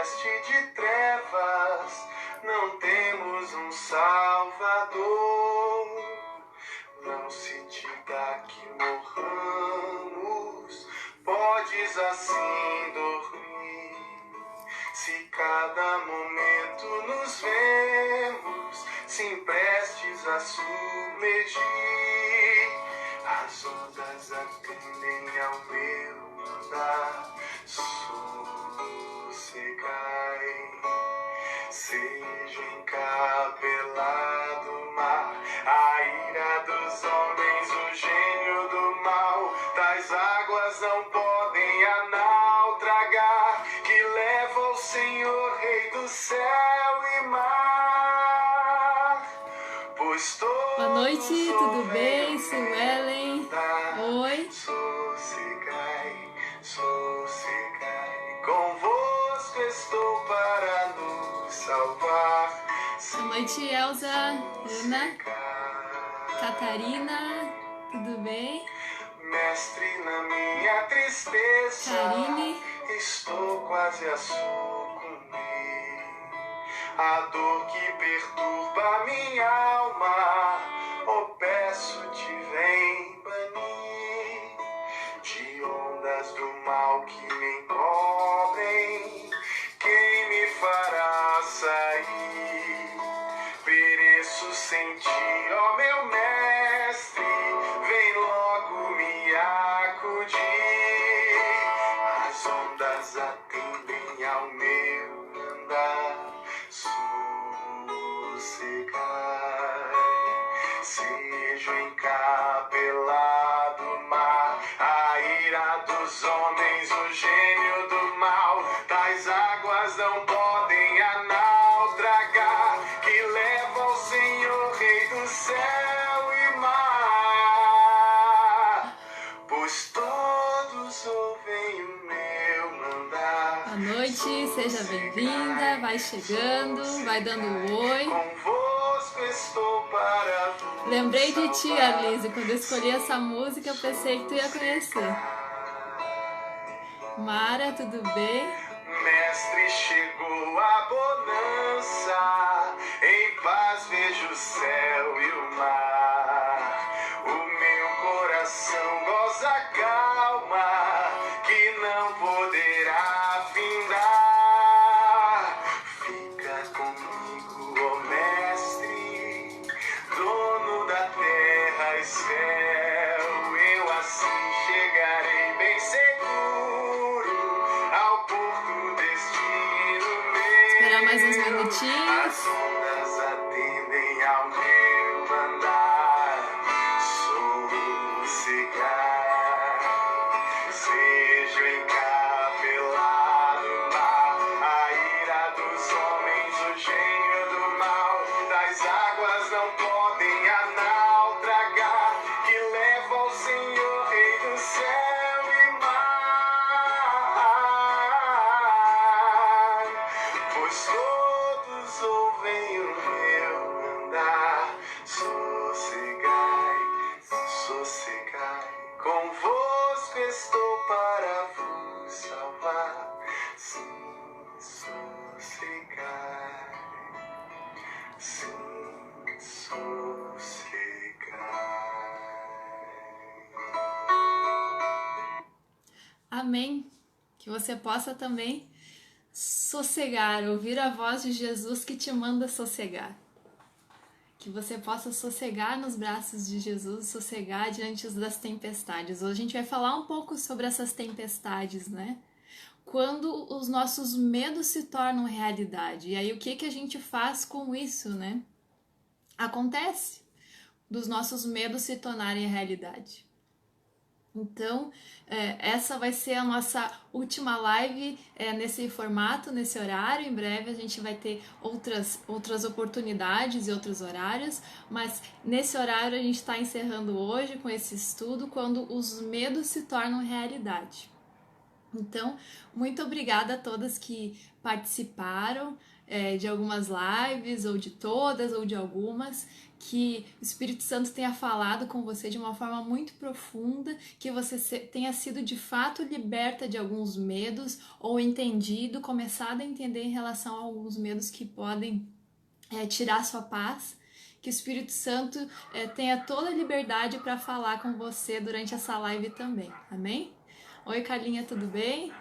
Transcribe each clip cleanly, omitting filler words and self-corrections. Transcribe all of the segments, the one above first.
veste de trevas, não temos um Salvador. Não se diga que morramos, podes assim dormir. Se cada momento nos vemos, sim prestes a submergir, as ondas atendem ao meu andar, sossegai. Seja encapelado o mar, a ira dos homens, o gênio do mal, tais águas não podem a naufragar, que leva ao Senhor, Rei do céu e mar. Pois todos Boa noite, tudo bem? Suelen. Oi. Sossegai, sossegai, convosco estou para nos salvar. Boa noite, Elza, Ana, Catarina, tudo bem? Mestre, na minha tristeza, Karine, estou quase a sucumbir. A dor que perturba minha alma, oh, peço-te, vem banir. De ondas do mal que me encobrem, quem me fará sair? Pereço sem ti, ó meu mestre, vem logo me acudir. As ondas atendem ao meu andar, sossegai. Seja encapelado o mar, a ira dos homens, o gênio do mal, tais águas não podem a naufragar, que leva ao Senhor, Rei do céu e mar. Pois todos ouvem o meu mandar. boa noite, seja bem-vinda, vai chegando, vai dando um oi. Convosco estou para vos Lembrei de ti, Arlise, quando eu escolhi essa música eu pensei que tu ia conhecer. Mara, tudo bem? Mestre, chegou a bonança, em paz vejo o céu e o mar. O meu coração goza calma, que não poderá findar. Fica comigo, ó Mestre, dono da terra e céu. Eu assim chegarei bem seguro ao porto destino meu. Esperar mais uns minutinhos. As ondas atendem ao meu andar, sossegai. Seja encapelado o mar, a ira dos homens, o gênio do mal, das águas não podem a naufragar, que leva ao Senhor, Rei do céu e mar. Pois todos ouvem o meu andar, sossegai, sossegai, convosco estou para vos salvar. Sim, sossegai, sim, sossegai. Amém. Que você possa também sossegar, ouvir a voz de Jesus que te manda sossegar. Que você possa sossegar nos braços de Jesus, sossegar diante das tempestades. Hoje a gente vai falar um pouco sobre essas tempestades, né? Quando os nossos medos se tornam realidade. E aí o que que a gente faz com isso, né? Acontece dos nossos medos se tornarem realidade. Então, essa vai ser a nossa última live nesse formato, nesse horário. Em breve a gente vai ter outras oportunidades e outros horários, mas nesse horário a gente está encerrando hoje com esse estudo, quando os medos se tornam realidade. Então, muito obrigada a todas que participaram de algumas lives, ou de todas, ou de algumas, que o Espírito Santo tenha falado com você de uma forma muito profunda, que você tenha sido de fato liberta de alguns medos, ou entendido, começado a entender em relação a alguns medos que podem tirar sua paz. Que o Espírito Santo tenha toda a liberdade para falar com você durante essa live também. Amém? Oi, Carlinha, tudo bem?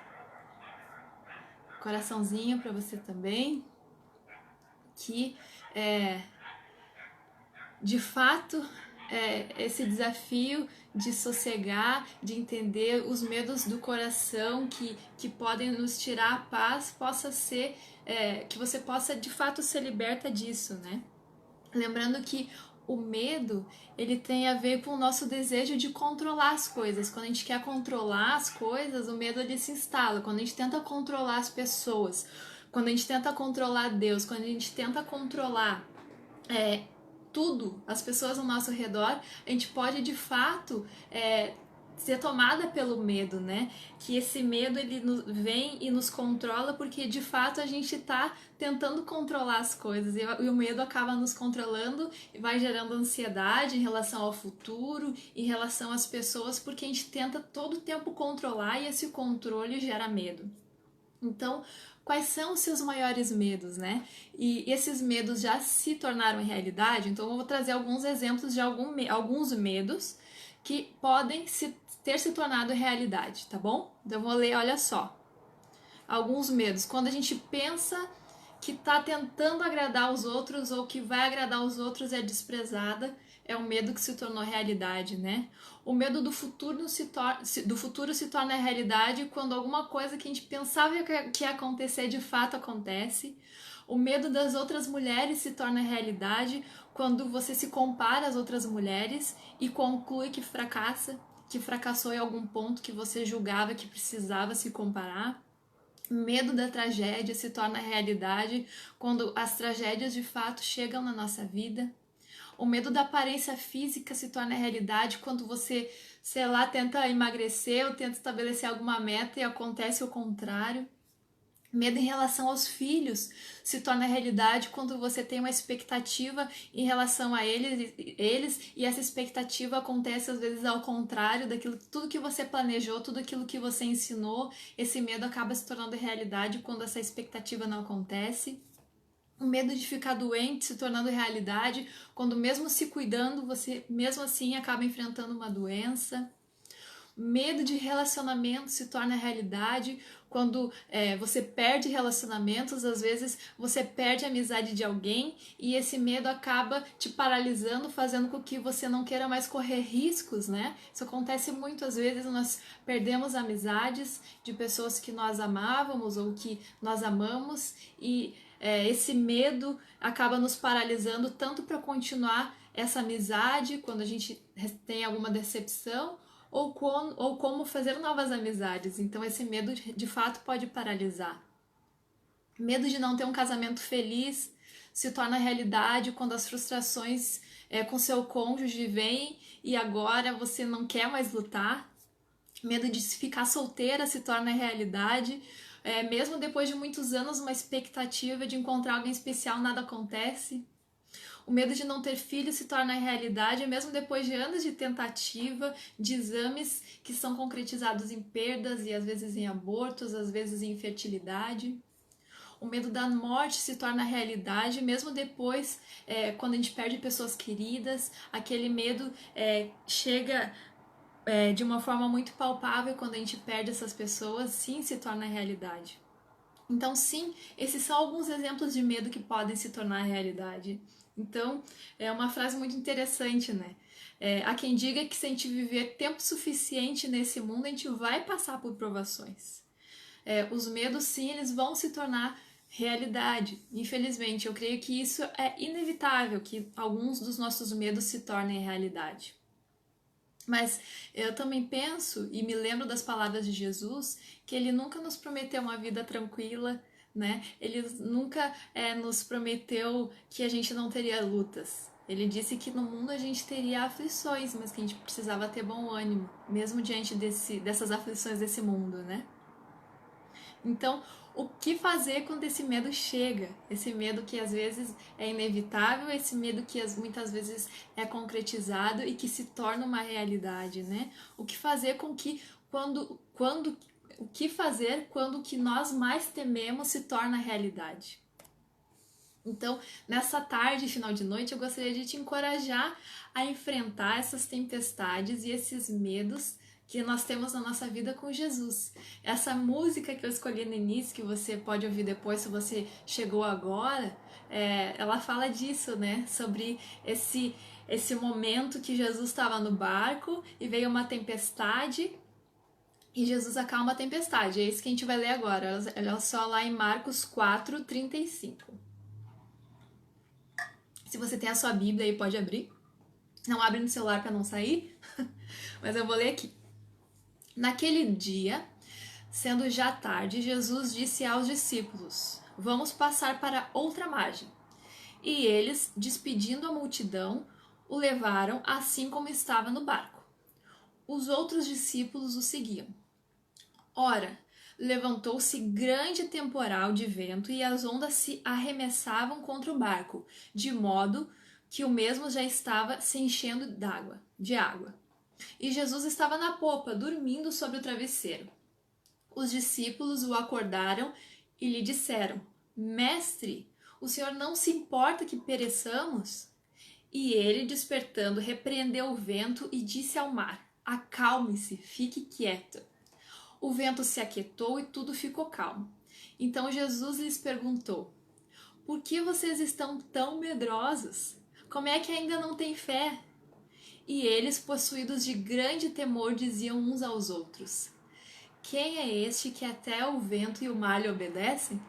Coraçãozinho para você também. Que de fato esse desafio de sossegar, de entender os medos do coração que podem nos tirar a paz, possa ser que você possa de fato ser liberta disso, né? Lembrando que o medo, ele tem a ver com o nosso desejo de controlar as coisas. Quando a gente quer controlar as coisas, o medo ele se instala. Quando a gente tenta controlar as pessoas, quando a gente tenta controlar Deus, quando a gente tenta controlar tudo, as pessoas ao nosso redor, a gente pode de fato ser tomada pelo medo, né? Que esse medo ele vem e nos controla porque de fato a gente está tentando controlar as coisas e o medo acaba nos controlando e vai gerando ansiedade em relação ao futuro, em relação às pessoas, porque a gente tenta todo o tempo controlar e esse controle gera medo. Então, quais são os seus maiores medos, né? E esses medos já se tornaram realidade? Então, eu vou trazer alguns exemplos de alguns medos que podem ter se tornado realidade, tá bom? Então, eu vou ler, olha só. Alguns medos. Quando a gente pensa que está tentando agradar os outros ou que vai agradar os outros é desprezada, é um medo que se tornou realidade, né? O medo do futuro se torna realidade quando alguma coisa que a gente pensava que ia acontecer de fato acontece. O medo das outras mulheres se torna realidade quando você se compara às outras mulheres e conclui que fracassou em algum ponto que você julgava que precisava se comparar. Medo da tragédia se torna realidade quando as tragédias de fato chegam na nossa vida. O medo da aparência física se torna realidade quando você, sei lá, tenta emagrecer ou tenta estabelecer alguma meta e acontece o contrário. Medo em relação aos filhos se torna realidade quando você tem uma expectativa em relação a eles e essa expectativa acontece às vezes ao contrário daquilo, tudo que você planejou, tudo aquilo que você ensinou, esse medo acaba se tornando realidade quando essa expectativa não acontece. O medo de ficar doente se tornando realidade quando mesmo se cuidando, você mesmo assim acaba enfrentando uma doença. Medo de relacionamento se torna realidade quando você perde relacionamentos, às vezes você perde a amizade de alguém e esse medo acaba te paralisando, fazendo com que você não queira mais correr riscos, né? Isso acontece muito, às vezes nós perdemos amizades de pessoas que nós amávamos ou que nós amamos e esse medo acaba nos paralisando tanto para continuar essa amizade quando a gente tem alguma decepção, ou como fazer novas amizades. Então esse medo de fato pode paralisar. Medo de não ter um casamento feliz se torna realidade quando as frustrações com seu cônjuge vêm e agora você não quer mais lutar. Medo de ficar solteira se torna realidade. Mesmo depois de muitos anos, uma expectativa de encontrar alguém especial, nada acontece. O medo de não ter filho se torna realidade, mesmo depois de anos de tentativa, de exames que são concretizados em perdas e às vezes em abortos, às vezes em infertilidade. O medo da morte se torna realidade, mesmo depois, quando a gente perde pessoas queridas, aquele medo chega de uma forma muito palpável quando a gente perde essas pessoas, sim, se torna realidade. Então, sim, esses são alguns exemplos de medo que podem se tornar realidade. Então, é uma frase muito interessante, né? Há quem diga que se a gente viver tempo suficiente nesse mundo, a gente vai passar por provações. Os medos, sim, eles vão se tornar realidade. Infelizmente, eu creio que isso é inevitável, que alguns dos nossos medos se tornem realidade. Mas eu também penso e me lembro das palavras de Jesus, que ele nunca nos prometeu uma vida tranquila, né? Ele nunca nos prometeu que a gente não teria lutas. Ele disse que no mundo a gente teria aflições, mas que a gente precisava ter bom ânimo, mesmo diante dessas aflições desse mundo, né? Então, o que fazer quando esse medo chega? Esse medo que às vezes é inevitável, esse medo que muitas vezes é concretizado e que se torna uma realidade, né? O que fazer com que o que fazer quando o que nós mais tememos se torna realidade? Então, nessa tarde, final de noite, eu gostaria de te encorajar a enfrentar essas tempestades e esses medos que nós temos na nossa vida com Jesus. Essa música que eu escolhi no início, que você pode ouvir depois se você chegou agora, ela fala disso, né? Sobre esse momento que Jesus estava no barco e veio uma tempestade e Jesus acalma a tempestade. É isso que a gente vai ler agora. Olha só lá em Marcos 4:35. Se você tem a sua Bíblia aí, pode abrir. Não abre no celular para não sair, mas eu vou ler aqui. Naquele dia, sendo já tarde, Jesus disse aos discípulos: Vamos passar para outra margem. E eles, despedindo a multidão, o levaram assim como estava no barco. Os outros discípulos o seguiam. Ora, levantou-se grande temporal de vento e as ondas se arremessavam contra o barco, de modo que o mesmo já estava se enchendo de água. E Jesus estava na popa, dormindo sobre o travesseiro. Os discípulos o acordaram e lhe disseram: Mestre, o Senhor não se importa que pereçamos? E ele, despertando, repreendeu o vento e disse ao mar: Acalme-se, fique quieto. O vento se aquietou e tudo ficou calmo. Então Jesus lhes perguntou: Por que vocês estão tão medrosos? Como é que ainda não têm fé? E eles, possuídos de grande temor, diziam uns aos outros: Quem é este que até o vento e o mar lhe obedecem?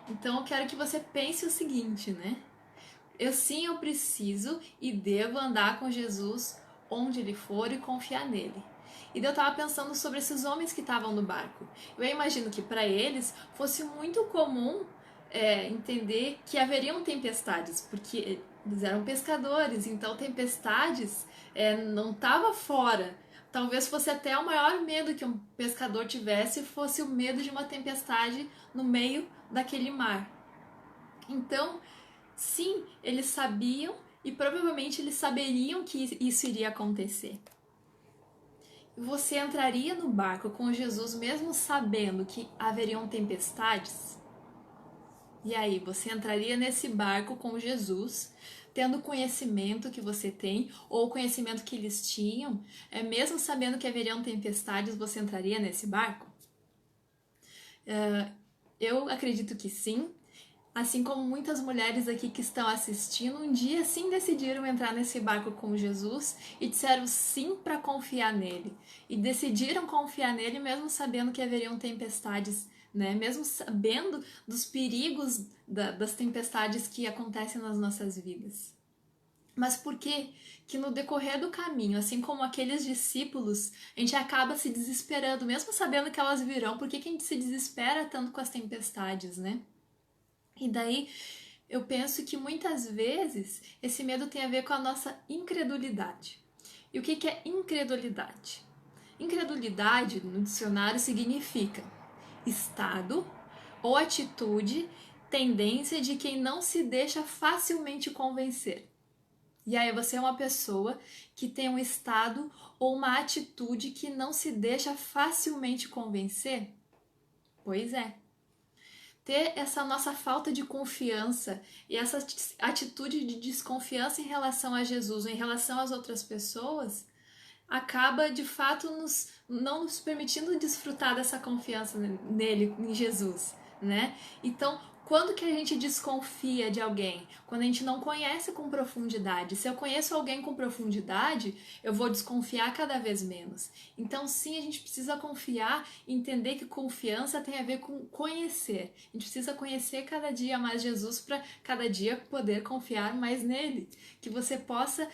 Então eu quero que você pense o seguinte, né? Eu preciso e devo andar com Jesus onde ele for e confiar nele. E eu estava pensando sobre esses homens que estavam no barco. Eu imagino que para eles fosse muito comum entender que haveriam tempestades, porque eles eram pescadores, então tempestades não estava fora. Talvez fosse até o maior medo que um pescador tivesse, fosse o medo de uma tempestade no meio daquele mar. Então, sim, eles sabiam e provavelmente eles saberiam que isso iria acontecer. Você entraria no barco com Jesus mesmo sabendo que haveriam tempestades? E aí, você entraria nesse barco com Jesus, tendo o conhecimento que você tem, ou o conhecimento que eles tinham, mesmo sabendo que haveriam tempestades, você entraria nesse barco? Eu acredito que sim. Assim como muitas mulheres aqui que estão assistindo, um dia sim decidiram entrar nesse barco com Jesus e disseram sim para confiar nele. E decidiram confiar nele mesmo sabendo que haveriam tempestades, né? Mesmo sabendo dos perigos das tempestades que acontecem nas nossas vidas. Mas por que no decorrer do caminho, assim como aqueles discípulos, a gente acaba se desesperando, mesmo sabendo que elas virão? Por que a gente se desespera tanto com as tempestades, né? E daí eu penso que muitas vezes esse medo tem a ver com a nossa incredulidade. E o que é incredulidade? Incredulidade, no dicionário, significa estado ou atitude, tendência de quem não se deixa facilmente convencer. E aí você é uma pessoa que tem um estado ou uma atitude que não se deixa facilmente convencer? Pois é. Ter essa nossa falta de confiança e essa atitude de desconfiança em relação a Jesus ou em relação às outras pessoas acaba de fato não nos permitindo desfrutar dessa confiança nele, em Jesus, né? Então, quando que a gente desconfia de alguém? Quando a gente não conhece com profundidade. Se eu conheço alguém com profundidade, eu vou desconfiar cada vez menos. Então, sim, a gente precisa confiar e entender que confiança tem a ver com conhecer. A gente precisa conhecer cada dia mais Jesus para cada dia poder confiar mais nele. Que você possa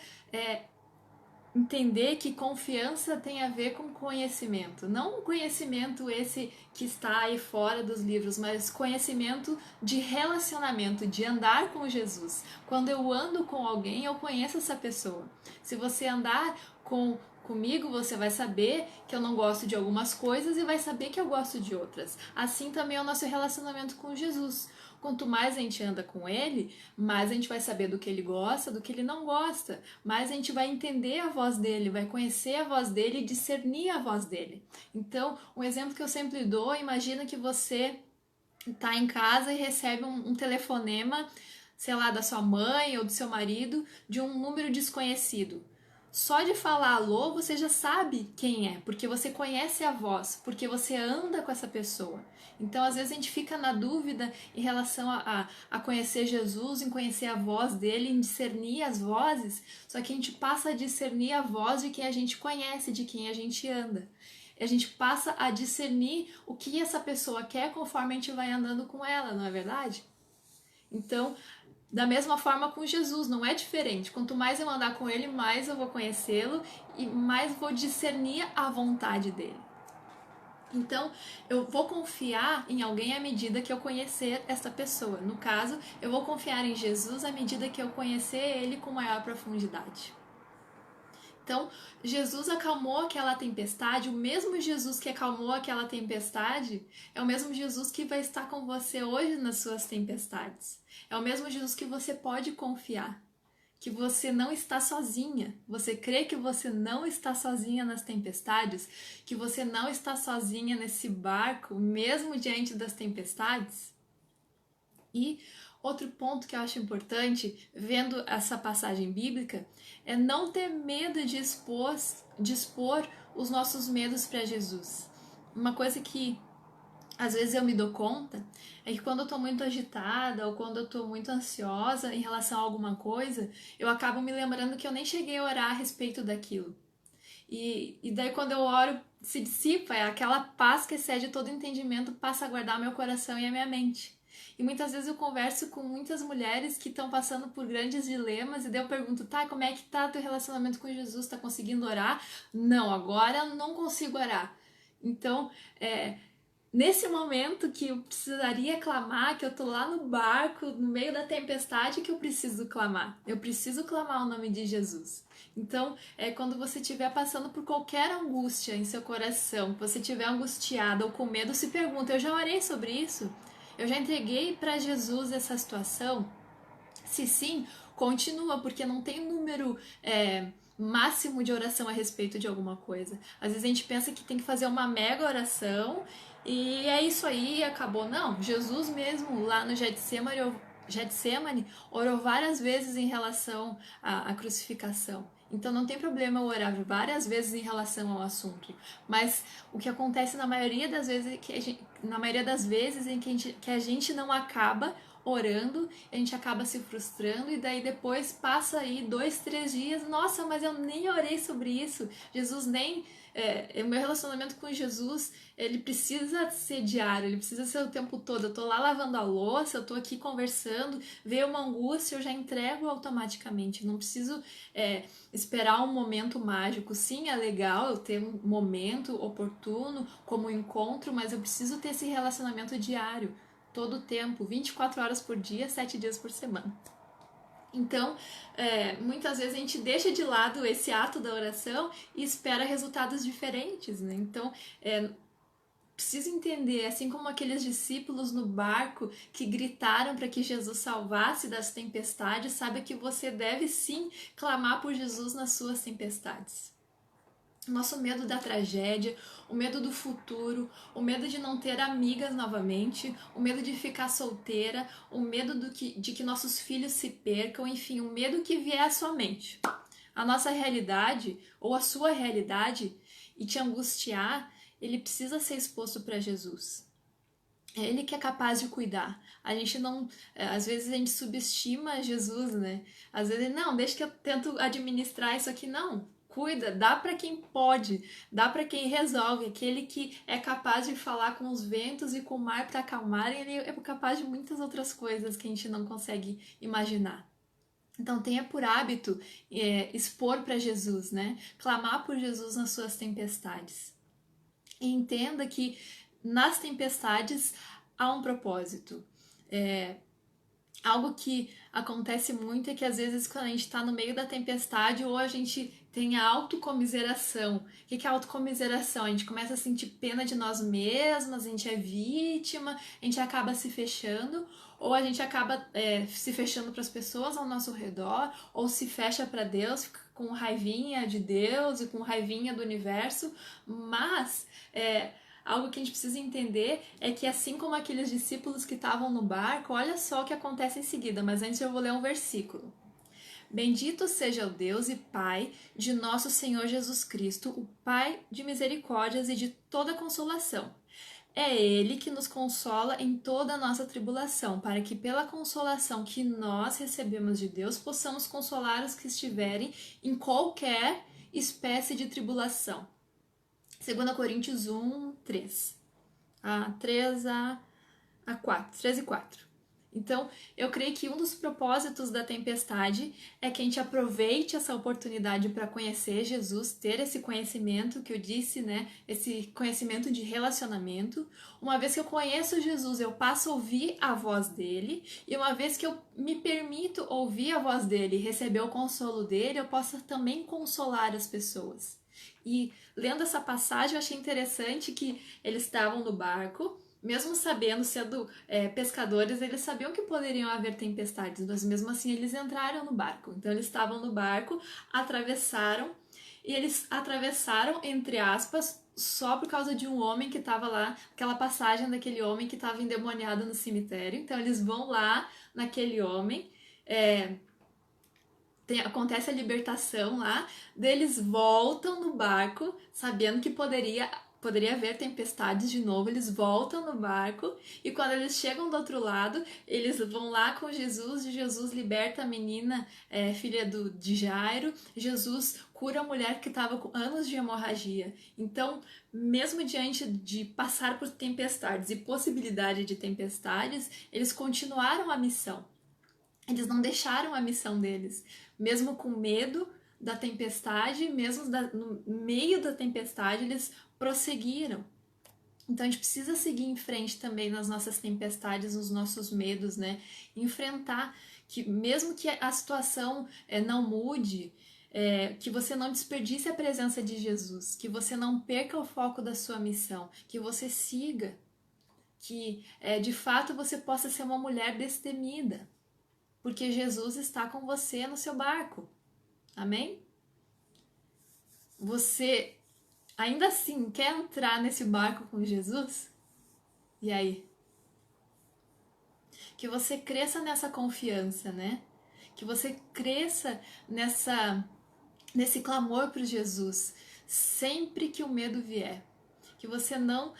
entender que confiança tem a ver com conhecimento. Não conhecimento esse que está aí fora dos livros, mas conhecimento de relacionamento, de andar com Jesus. Quando eu ando com alguém, eu conheço essa pessoa. Se você andar com Comigo você vai saber que eu não gosto de algumas coisas e vai saber que eu gosto de outras. Assim também é o nosso relacionamento com Jesus. Quanto mais a gente anda com ele, mais a gente vai saber do que ele gosta, do que ele não gosta. Mais a gente vai entender a voz dele, vai conhecer a voz dele e discernir a voz dele. Então, um exemplo que eu sempre dou, imagina que você está em casa e recebe um telefonema, sei lá, da sua mãe ou do seu marido, de um número desconhecido. Só de falar alô, você já sabe quem é, porque você conhece a voz, porque você anda com essa pessoa. Então, às vezes, a gente fica na dúvida em relação a conhecer Jesus, em conhecer a voz dele, em discernir as vozes, só que a gente passa a discernir a voz de quem a gente conhece, de quem a gente anda. A gente passa a discernir o que essa pessoa quer conforme a gente vai andando com ela, não é verdade? Então, da mesma forma com Jesus, não é diferente. Quanto mais eu andar com ele, mais eu vou conhecê-lo e mais vou discernir a vontade dele. Então, eu vou confiar em alguém à medida que eu conhecer essa pessoa. No caso, eu vou confiar em Jesus à medida que eu conhecer ele com maior profundidade. Então, Jesus acalmou aquela tempestade, o mesmo Jesus que acalmou aquela tempestade é o mesmo Jesus que vai estar com você hoje nas suas tempestades. É o mesmo Jesus que você pode confiar, que você não está sozinha. Você crê que você não está sozinha nas tempestades, que você não está sozinha nesse barco, mesmo diante das tempestades? E outro ponto que eu acho importante, vendo essa passagem bíblica, é não ter medo de expor os nossos medos para Jesus. Uma coisa que às vezes eu me dou conta é que quando eu tô muito agitada ou quando eu tô muito ansiosa em relação a alguma coisa, eu acabo me lembrando que eu nem cheguei a orar a respeito daquilo. E daí quando eu oro, se dissipa, é aquela paz que excede todo entendimento, passa a guardar meu coração e a minha mente. E muitas vezes eu converso com muitas mulheres que estão passando por grandes dilemas e daí eu pergunto, tá, como é que tá teu relacionamento com Jesus? Tá conseguindo orar? Não, agora eu não consigo orar. Então, nesse momento que eu precisaria clamar, que eu tô lá no barco, no meio da tempestade, que eu preciso clamar. Eu preciso clamar o nome de Jesus. Então, quando você estiver passando por qualquer angústia em seu coração, que você estiver angustiada ou com medo, se pergunta, eu já orei sobre isso? Eu já entreguei para Jesus essa situação? Se sim, continua, porque não tem número máximo de oração a respeito de alguma coisa. Às vezes a gente pensa que tem que fazer uma mega oração e é isso aí, acabou. Não, Jesus mesmo lá no Getsemane orou várias vezes em relação à crucificação. Então não tem problema eu orar várias vezes em relação ao assunto. Mas o que acontece na maioria das vezes é que a gente não acaba orando, a gente acaba se frustrando e daí depois passa aí 2, 3 dias, nossa, mas eu nem orei sobre isso, Jesus nem... o meu relacionamento com Jesus, ele precisa ser diário, ele precisa ser o tempo todo. Eu tô lá lavando a louça, eu tô aqui conversando, veio uma angústia, eu já entrego automaticamente, não preciso esperar um momento mágico. Sim, é legal eu ter um momento oportuno como um encontro, mas eu preciso ter esse relacionamento diário, todo o tempo, 24 horas por dia, 7 dias por semana. Então, muitas vezes a gente deixa de lado esse ato da oração e espera resultados diferentes, né? Então, preciso entender, assim como aqueles discípulos no barco que gritaram para que Jesus salvasse das tempestades, sabe que você deve sim clamar por Jesus nas suas tempestades. Nosso medo da tragédia, o medo do futuro, o medo de não ter amigas novamente, o medo de ficar solteira, o medo de que nossos filhos se percam, enfim, o medo que vier à sua mente. A nossa realidade, ou a sua realidade, e te angustiar, ele precisa ser exposto para Jesus. É Ele que é capaz de cuidar. A gente não... Às vezes a gente subestima Jesus, né? Às vezes, não, deixa que eu tento administrar isso aqui. Não, cuida, dá para quem pode, dá para quem resolve. Aquele que é capaz de falar com os ventos e com o mar para acalmarem, ele é capaz de muitas outras coisas que a gente não consegue imaginar. Então tenha por hábito expor para Jesus, né? Clamar por Jesus nas suas tempestades. E entenda que nas tempestades há um propósito. Algo que acontece muito é que às vezes quando a gente está no meio da tempestade, ou a gente tem a autocomiseração. O que é a autocomiseração? A gente começa a sentir pena de nós mesmas, a gente é vítima, a gente acaba se fechando, ou a gente acaba se fechando para as pessoas ao nosso redor, ou se fecha para Deus, fica com raivinha de Deus e com raivinha do universo, mas algo que a gente precisa entender é que assim como aqueles discípulos que estavam no barco, olha só o que acontece em seguida, mas antes eu vou ler um versículo. Bendito seja o Deus e Pai de nosso Senhor Jesus Cristo, o Pai de misericórdias e de toda consolação. É Ele que nos consola em toda a nossa tribulação, para que pela consolação que nós recebemos de Deus, possamos consolar os que estiverem em qualquer espécie de tribulação. 2 Coríntios 1, 3. 3 a 4. 3 e 4. Então, eu creio que um dos propósitos da tempestade é que a gente aproveite essa oportunidade para conhecer Jesus, ter esse conhecimento que eu disse, né? Esse conhecimento de relacionamento. Uma vez que eu conheço Jesus, eu passo a ouvir a voz dele. E uma vez que eu me permito ouvir a voz dele e receber o consolo dele, eu posso também consolar as pessoas. E lendo essa passagem, eu achei interessante que eles estavam no barco. Mesmo sabendo, sendo pescadores, eles sabiam que poderiam haver tempestades, mas mesmo assim eles entraram no barco. Então eles estavam no barco, atravessaram, e eles atravessaram, entre aspas, só por causa de um homem que estava lá, aquela passagem daquele homem que estava endemoniado no cemitério. Então eles vão lá naquele homem, acontece a libertação lá, deles voltam no barco, sabendo que poderia haver tempestades de novo, eles voltam no barco e quando eles chegam do outro lado, eles vão lá com Jesus e Jesus liberta a menina, filha de Jairo. Jesus cura a mulher que estava com anos de hemorragia. Então, mesmo diante de passar por tempestades e possibilidade de tempestades, eles continuaram a missão. Eles não deixaram a missão deles, mesmo com medo da tempestade, mesmo no meio da tempestade, eles prosseguiram. Então a gente precisa seguir em frente também nas nossas tempestades, nos nossos medos, né? Enfrentar que mesmo que a situação não mude, que você não desperdice a presença de Jesus, que você não perca o foco da sua missão, que você siga, que de fato você possa ser uma mulher destemida, porque Jesus está com você no seu barco. Amém? Você ainda assim quer entrar nesse barco com Jesus? E aí? Que você cresça nessa confiança, né? Que você cresça nesse clamor por Jesus, sempre que o medo vier. Que você não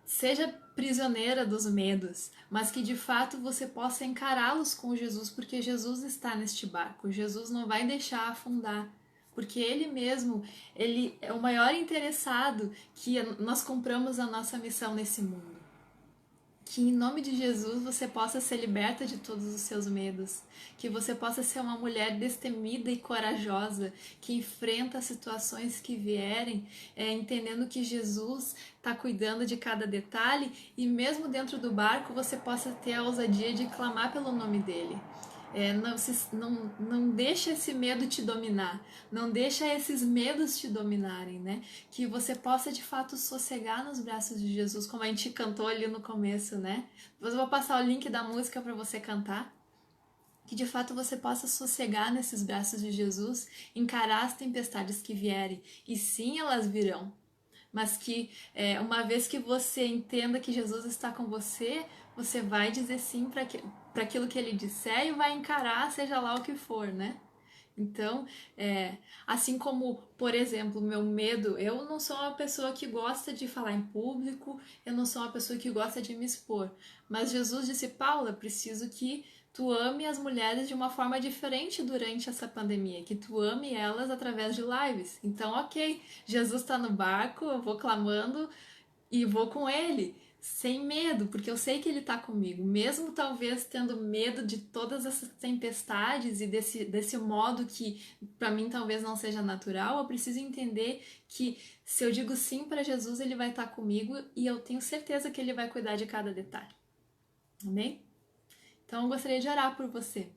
seja prisioneira dos medos, mas que de fato você possa encará-los com Jesus, porque Jesus está neste barco. Jesus não vai deixar afundar, porque Ele mesmo, Ele é o maior interessado que nós cumpramos a nossa missão nesse mundo. Que em nome de Jesus você possa ser liberta de todos os seus medos, que você possa ser uma mulher destemida e corajosa, que enfrenta as situações que vierem, entendendo que Jesus está cuidando de cada detalhe, e mesmo dentro do barco você possa ter a ousadia de clamar pelo nome dele. Não deixa esse medo te dominar, não deixa esses medos te dominarem, né? Que você possa de fato sossegar nos braços de Jesus, como a gente cantou ali no começo, né? Depois eu vou passar o link da música para você cantar. Que de fato você possa sossegar nesses braços de Jesus, encarar as tempestades que vierem, e sim, elas virão. Mas que uma vez que você entenda que Jesus está com você, você vai dizer sim para aquilo que ele disser e vai encarar, seja lá o que for, né? Então, assim como, por exemplo, meu medo, eu não sou uma pessoa que gosta de falar em público, eu não sou uma pessoa que gosta de me expor. Mas Jesus disse, Paula, preciso que tu ame as mulheres de uma forma diferente durante essa pandemia, que tu ame elas através de lives. Então, ok, Jesus está no barco, eu vou clamando e vou com ele, sem medo, porque eu sei que ele está comigo, mesmo talvez tendo medo de todas essas tempestades e desse modo que para mim talvez não seja natural. Eu preciso entender que se eu digo sim para Jesus, ele vai estar comigo e eu tenho certeza que ele vai cuidar de cada detalhe. Amém? Então eu gostaria de orar por você.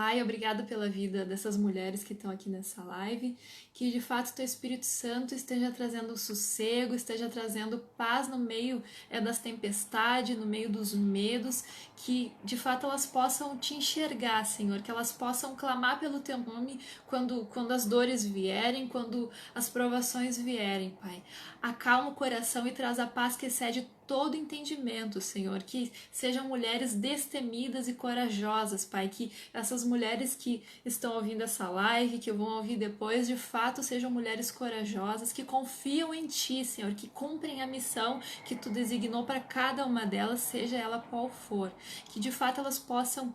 Pai, obrigado pela vida dessas mulheres que estão aqui nessa live, que de fato teu Espírito Santo esteja trazendo sossego, esteja trazendo paz no meio das tempestades, no meio dos medos, que de fato elas possam te enxergar, Senhor, que elas possam clamar pelo teu nome quando as dores vierem, quando as provações vierem, Pai. Acalma o coração e traz a paz que excede todo entendimento, Senhor, que sejam mulheres destemidas e corajosas, Pai, que essas mulheres que estão ouvindo essa live, que vão ouvir depois, de fato sejam mulheres corajosas, que confiam em Ti, Senhor, que cumprem a missão que Tu designou para cada uma delas, seja ela qual for, que de fato elas possam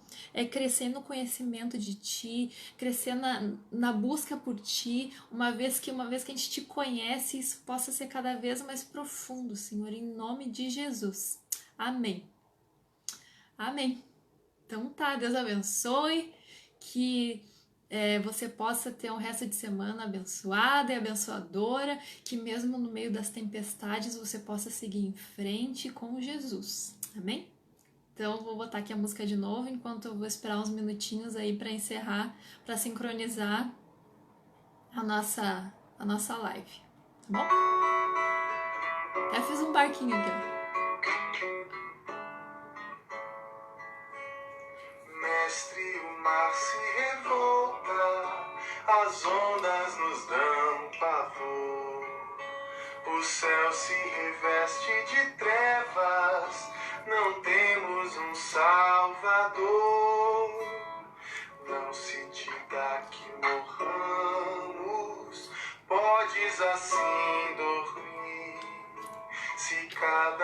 crescer no conhecimento de Ti, crescer na busca por Ti, uma vez que a gente Te conhece, isso possa ser cada vez mais profundo, Senhor, em nome de Jesus. Amém. Amém. Então tá, Deus abençoe, que você possa ter um resto de semana abençoada e abençoadora, que mesmo no meio das tempestades você possa seguir em frente com Jesus. Amém? Então vou botar aqui a música de novo, enquanto eu vou esperar uns minutinhos aí para encerrar, para sincronizar a nossa live, tá bom? Até fiz um barquinho aqui, ó. Mestre, o mar se revolta, as ondas nos dão pavor. O céu se reveste de trevas, não temos um Salvador. Não se diga que morramos, podes assim dormir, se cada